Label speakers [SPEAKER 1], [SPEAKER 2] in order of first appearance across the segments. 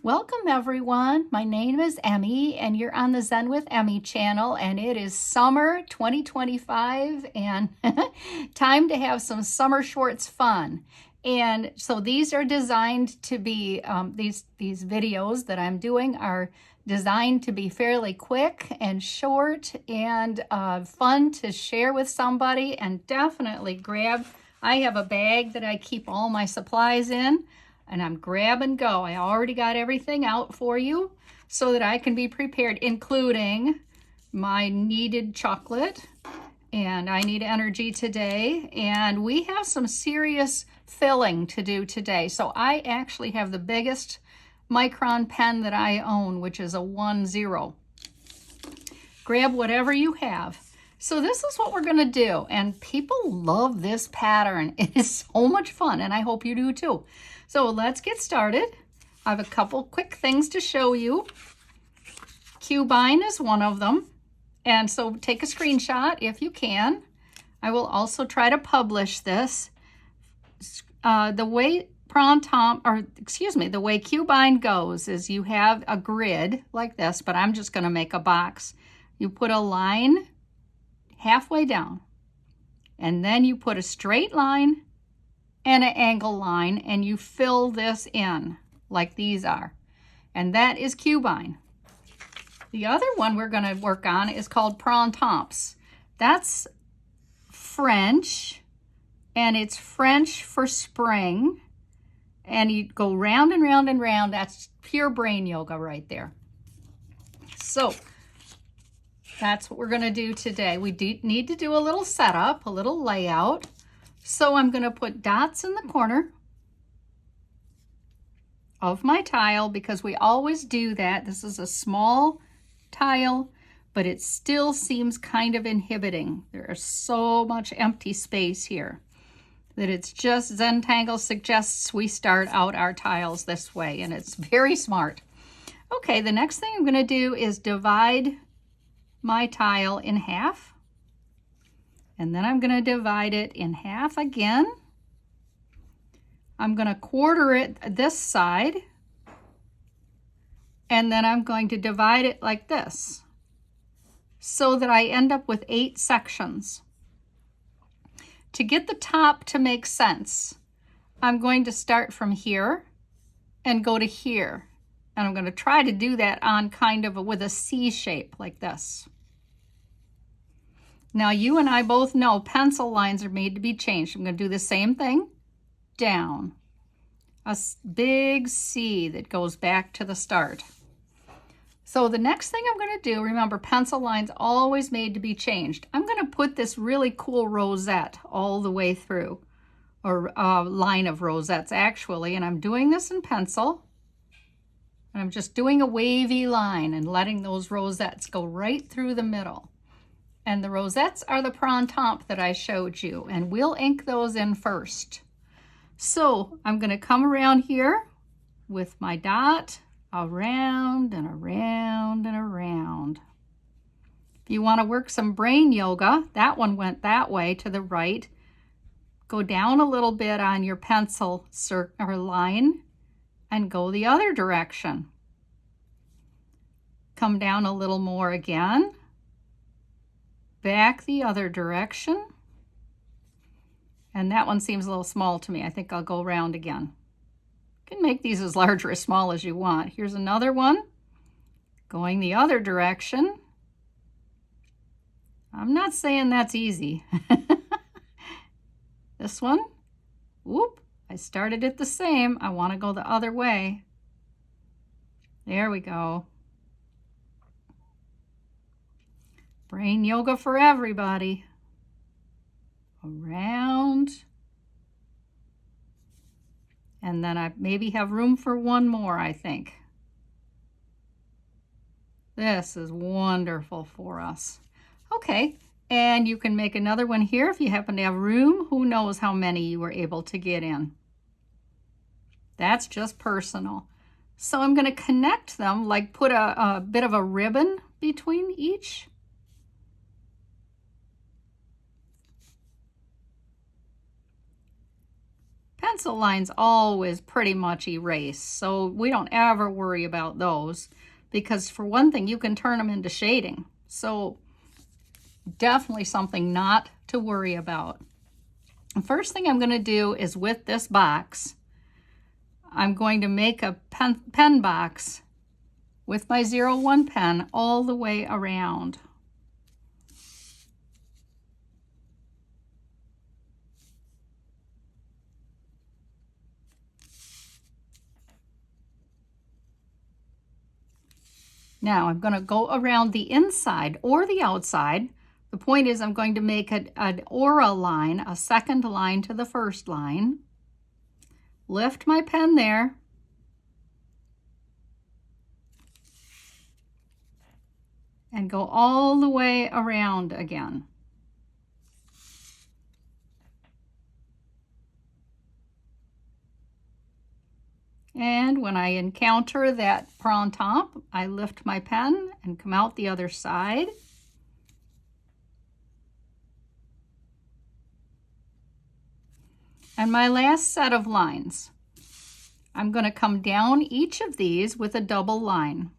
[SPEAKER 1] Welcome everyone. My name is Emmy and you're on the Zen with Emmy channel, and it is summer 2025 and time to have some summer shorts fun. And so these are designed to be, these videos that I'm doing are designed to be fairly quick and short and fun to share with somebody, and definitely I have a bag that I keep all my supplies in. And I'm grab and go. I already got everything out for you so that I can be prepared, including my kneaded chocolate. And I need energy today. And we have some serious filling to do today. So I actually have the biggest micron pen that I own, which is a 1-0. Grab whatever you have. So this is what we're going to do. And people love this pattern. It is so much fun, and I hope you do too. So let's get started. I have a couple quick things to show you. Cubine is one of them. And so take a screenshot if you can. I will also try to publish this. The way the way Cubine goes is you have a grid like this, but I'm just going to make a box. You put a line halfway down, and then you put a straight line and an angle line, and you fill this in like these are. And that is Cubine. The other one we're going to work on is called printemps. That's French, and it's French for spring. And you go round and round and round. That's pure brain yoga right there. So that's what we're going to do today. We need to do a little setup, a little layout. So I'm going to put dots in the corner of my tile because we always do that. This is a small tile, but it still seems kind of inhibiting. There is so much empty space here that it's just Zentangle suggests we start out our tiles this way, and it's very smart. Okay, the next thing I'm going to do is divide my tile in half. And then I'm going to divide it in half again. I'm going to quarter it this side. And then I'm going to divide it like this so that I end up with 8 sections. To get the top to make sense, I'm going to start from here and go to here. And I'm going to try to do that on kind of with a C shape like this. Now, you and I both know pencil lines are made to be changed. I'm going to do the same thing down. A big C that goes back to the start. So the next thing I'm going to do, remember, pencil lines always made to be changed. I'm going to put this really cool rosette all the way through, or a line of rosettes actually, and I'm doing this in pencil. And I'm just doing a wavy line and letting those rosettes go right through the middle. And the rosettes are the printemps that I showed you, and we'll ink those in first. So I'm going to come around here with my dot, around and around and around. If you want to work some brain yoga, that one went that way to the right. Go down a little bit on your pencil or line and go the other direction. Come down a little more again. Back the other direction. And that one seems a little small to me. I think I'll go around again. You can make these as large or as small as you want. Here's another one. Going the other direction. I'm not saying that's easy. This one. Whoop. I started it the same. I want to go the other way. There we go. Brain yoga for everybody. Around. And then I maybe have room for one more, I think. This is wonderful for us. Okay, and you can make another one here if you happen to have room. Who knows how many you were able to get in. That's just personal. So I'm going to connect them, like put a bit of a ribbon between each. pencil lines always pretty much erase, so we don't ever worry about those, because for one thing, you can turn them into shading. So definitely something not to worry about. The first thing I'm going to do is with this box, I'm going to make a pen box with my 01 pen all the way around. Now I'm going to go around the inside or the outside. The point is I'm going to make an aura line, a second line to the first line. Lift my pen there. And go all the way around again. And when I encounter that printemps, I lift my pen and come out the other side. And my last set of lines, I'm going to come down each of these with a double line.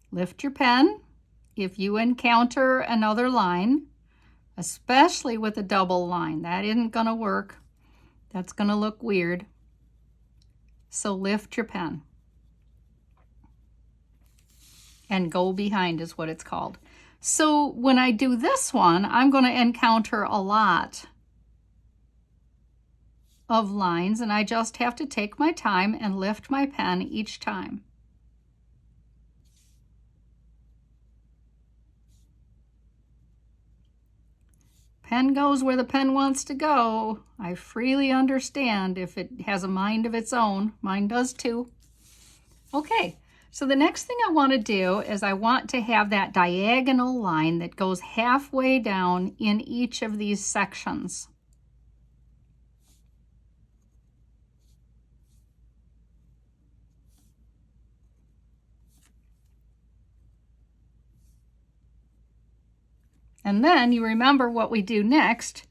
[SPEAKER 1] Lift your pen if you encounter another line, especially with a double line. That isn't going to work. That's going to look weird. So lift your pen. And go behind is what it's called. So when I do this one, I'm going to encounter a lot of lines, and I just have to take my time and lift my pen each time. Pen goes where the pen wants to go. I freely understand if it has a mind of its own. Mine does too. Okay, so the next thing I want to do is I want to have that diagonal line that goes halfway down in each of these sections. And then you remember what we do next.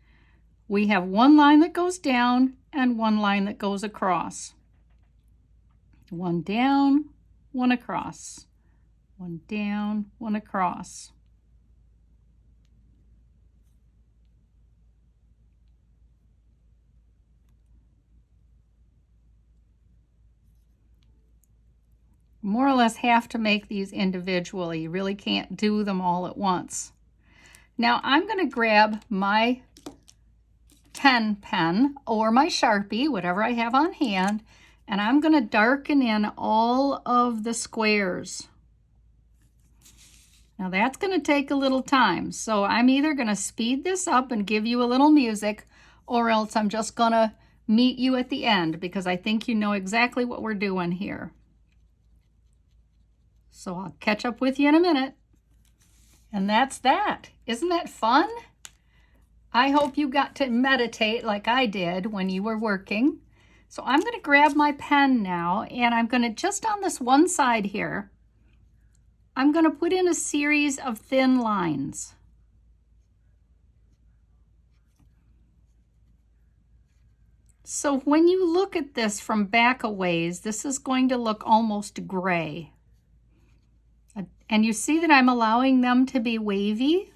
[SPEAKER 1] We have one line that goes down and one line that goes across. One down, one across. One down, one across. More or less have to make these individually. You really can't do them all at once. Now I'm going to grab my 10 pen or my Sharpie, whatever I have on hand, and I'm going to darken in all of the squares. Now that's going to take a little time, so I'm either going to speed this up and give you a little music, or else I'm just going to meet you at the end, because I think you know exactly what we're doing here. So I'll catch up with you in a minute. And that's that. Isn't that fun? I hope you got to meditate like I did when you were working. So I'm going to grab my pen now, and I'm going to, just on this one side here, I'm going to put in a series of thin lines. So when you look at this from back a ways, this is going to look almost gray. And you see that I'm allowing them to be wavy.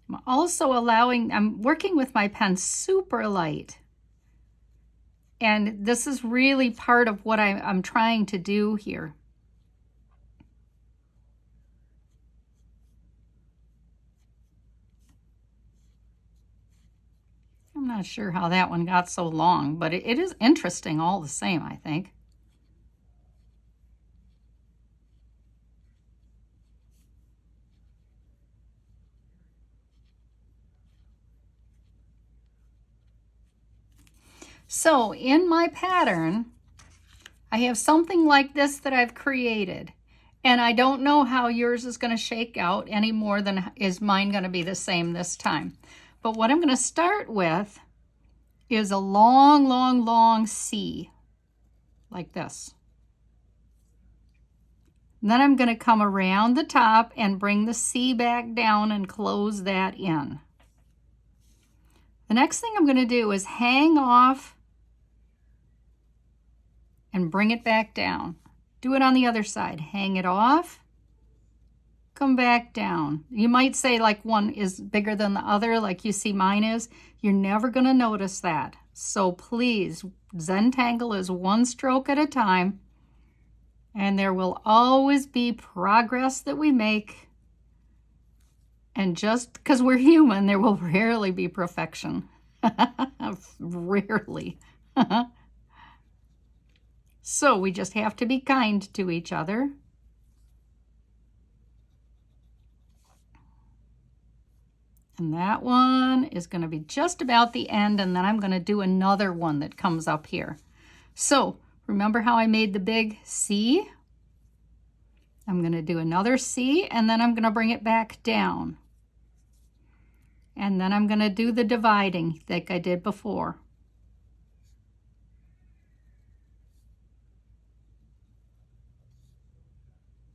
[SPEAKER 1] I'm also I'm working with my pen super light. And this is really part of what I'm trying to do here. I'm not sure how that one got so long, but it is interesting all the same, I think. So in my pattern, I have something like this that I've created, and I don't know how yours is going to shake out any more than is mine going to be the same this time. But what I'm going to start with is a long, long, long C, like this. And then I'm going to come around the top and bring the C back down and close that in. The next thing I'm going to do is hang off and bring it back down. Do it on the other side. Hang it off, come back down. You might say like one is bigger than the other, like you see mine is. You're never going to notice that. So please, Zentangle is one stroke at a time, and there will always be progress that we make. And just because we're human, there will rarely be perfection. Rarely. So we just have to be kind to each other. And that one is going to be just about the end, and then I'm going to do another one that comes up here. So remember how I made the big C? I'm going to do another C, and then I'm going to bring it back down. And then I'm going to do the dividing like I did before.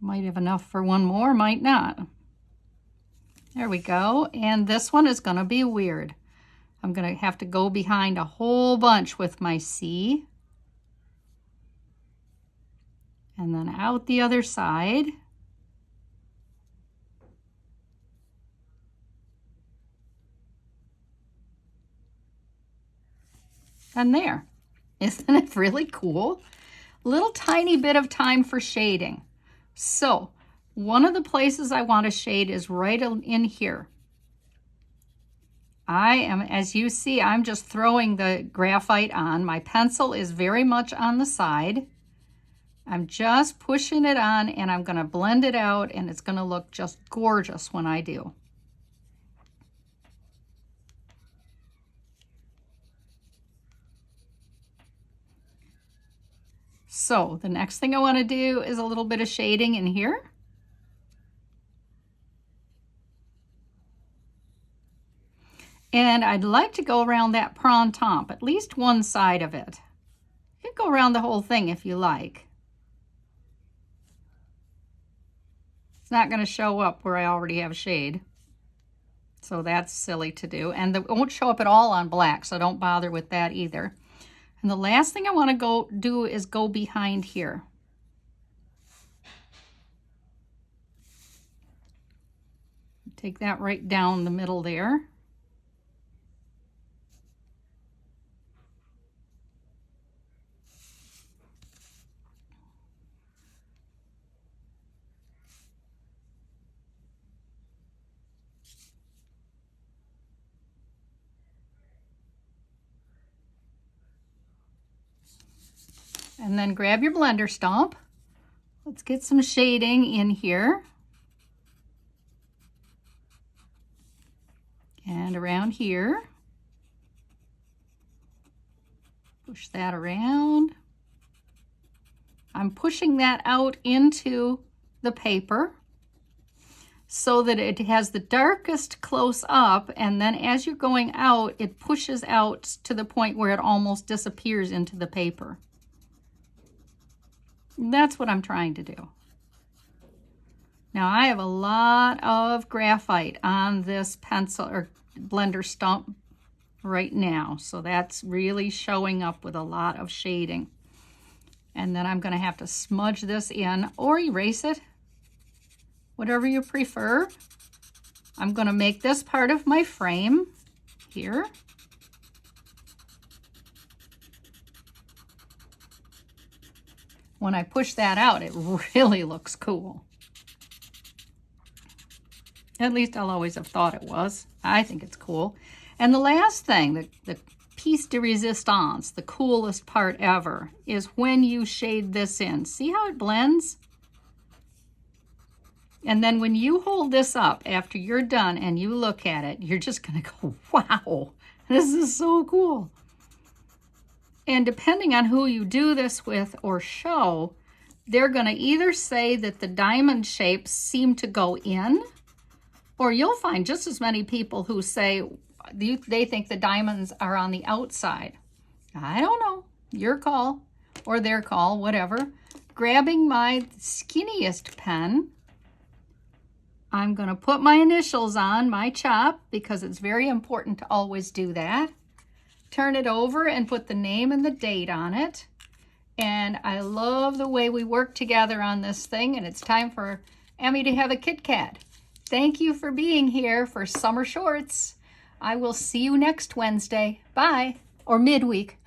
[SPEAKER 1] Might have enough for one more, might not. There we go. And this one is going to be weird. I'm going to have to go behind a whole bunch with my C. And then out the other side. And there. Isn't it really cool? Little tiny bit of time for shading. So one of the places I want to shade is right in here. I am, as you see, I'm just throwing the graphite on. My pencil is very much on the side. I'm just pushing it on, and I'm going to blend it out, and it's going to look just gorgeous when I do. So the next thing I want to do is a little bit of shading in here. And I'd like to go around that printemps, at least one side of it. You can go around the whole thing if you like. It's not going to show up where I already have shade. So that's silly to do. And it won't show up at all on black, so don't bother with that either. And the last thing I want to do is go behind here. Take that right down the middle there. And then grab your blender stump. Let's get some shading in here. And around here. Push that around. I'm pushing that out into the paper so that it has the darkest close up, and then as you're going out, it pushes out to the point where it almost disappears into the paper. That's what I'm trying to do. Now I have a lot of graphite on this pencil or blender stump right now, so that's really showing up with a lot of shading. And then I'm going to have to smudge this in or erase it, whatever you prefer. I'm going to make this part of my frame here. When I push that out, it really looks cool. At least I'll always have thought it was. I think it's cool. And the last thing, the piece de resistance, the coolest part ever, is when you shade this in. See how it blends? And then when you hold this up after you're done and you look at it, you're just going to go, wow, this is so cool. And depending on who you do this with or show, they're going to either say that the diamond shapes seem to go in, or you'll find just as many people who say they think the diamonds are on the outside. I don't know. Your call or their call, whatever. Grabbing my skinniest pen I'm going to put my initials on my chop because it's very important to always do that. Turn it over and put the name and the date on it. And I love the way we work together on this thing, and it's time for Emmy to have a Kit Kat. Thank you for being here for Summer Shorts. I will see you next Wednesday. Bye. Or midweek.